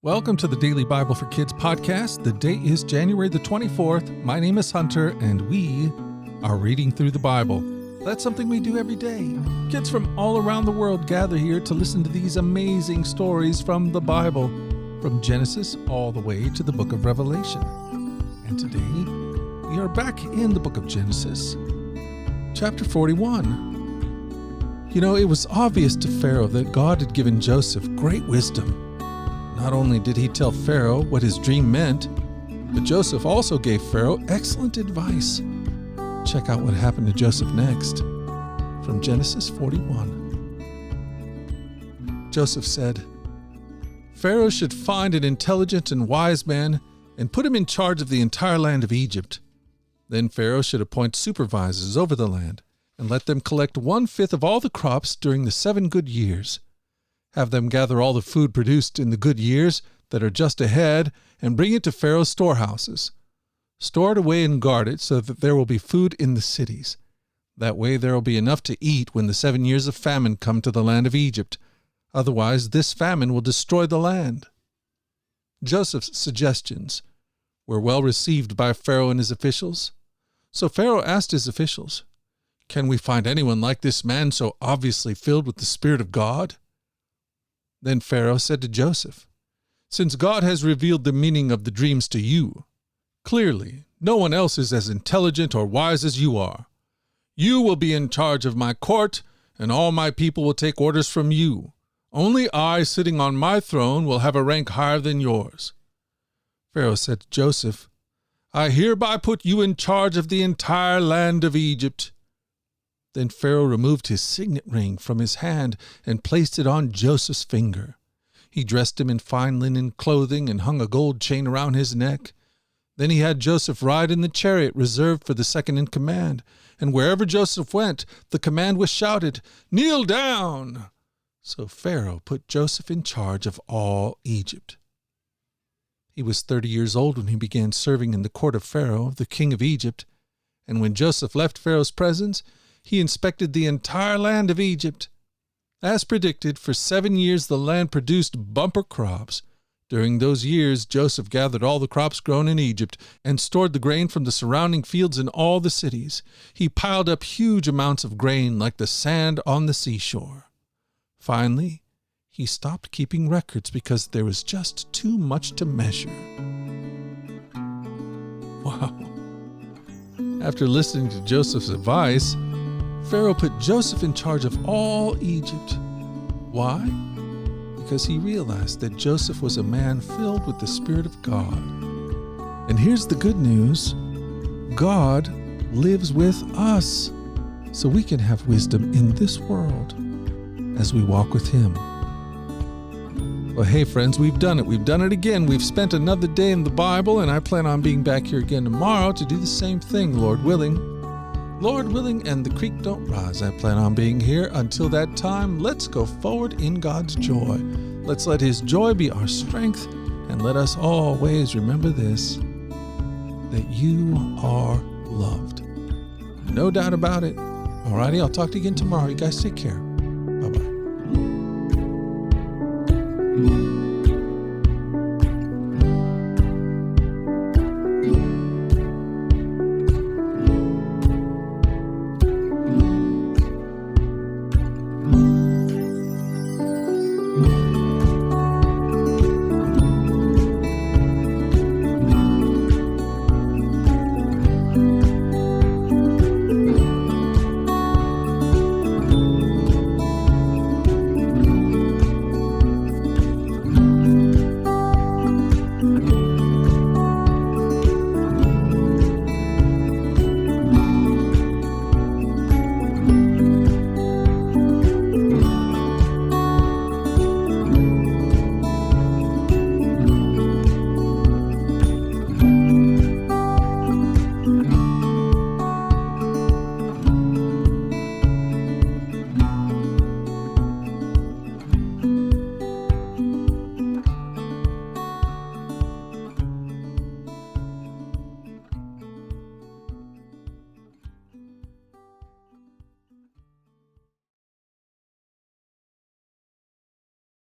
Welcome to the Daily Bible for Kids podcast. The date is January the 24th. My name is Hunter, and we are reading through the Bible. That's something we do every day. Kids from all around the world gather here to listen to these amazing stories from the Bible, from Genesis all the way to the book of Revelation. And today, we are back in the book of Genesis, chapter 41. You know, it was obvious to Pharaoh that God had given Joseph great wisdom. Not only did he tell Pharaoh what his dream meant, but Joseph also gave Pharaoh excellent advice. Check out what happened to Joseph next. From Genesis 41. Joseph said, "Pharaoh should find an intelligent and wise man and put him in charge of the entire land of Egypt. Then Pharaoh should appoint supervisors over the land and let them collect 1/5 of all the crops during the 7 good years. Have them gather all the food produced in the good years that are just ahead and bring it to Pharaoh's storehouses. Store it away and guard it so that there will be food in the cities. That way there will be enough to eat when the 7 years of famine come to the land of Egypt. Otherwise, this famine will destroy the land." Joseph's suggestions were well received by Pharaoh and his officials. So Pharaoh asked his officials, "Can we find anyone like this man so obviously filled with the Spirit of God?" Then Pharaoh said to Joseph, "Since God has revealed the meaning of the dreams to you, clearly no one else is as intelligent or wise as you are. You will be in charge of my court, and all my people will take orders from you. Only I, sitting on my throne, will have a rank higher than yours." Pharaoh said to Joseph, "I hereby put you in charge of the entire land of Egypt." Then Pharaoh removed his signet ring from his hand and placed it on Joseph's finger. He dressed him in fine linen clothing and hung a gold chain around his neck. Then he had Joseph ride in the chariot reserved for the second in command, and wherever Joseph went, the command was shouted, "Kneel down!" So Pharaoh put Joseph in charge of all Egypt. He was 30 years old when he began serving in the court of Pharaoh, the king of Egypt, and when Joseph left Pharaoh's presence, he inspected the entire land of Egypt. As predicted, for 7 years the land produced bumper crops. During those years, Joseph gathered all the crops grown in Egypt and stored the grain from the surrounding fields in all the cities. He piled up huge amounts of grain like the sand on the seashore. Finally, he stopped keeping records because there was just too much to measure. Wow. After listening to Joseph's advice, Pharaoh put Joseph in charge of all Egypt. Why? Because he realized that Joseph was a man filled with the Spirit of God. And here's the good news. God lives with us, so we can have wisdom in this world as we walk with Him. Well, hey friends, we've done it. We've done it again. We've spent another day in the Bible, and I plan on being back here again tomorrow to do the same thing, Lord willing. Lord willing, and the creek don't rise. I plan on being here. Until that time, let's go forward in God's joy. Let's let His joy be our strength, and let us always remember this, that you are loved. No doubt about it. Alrighty, I'll talk to you again tomorrow. You guys take care. Bye-bye.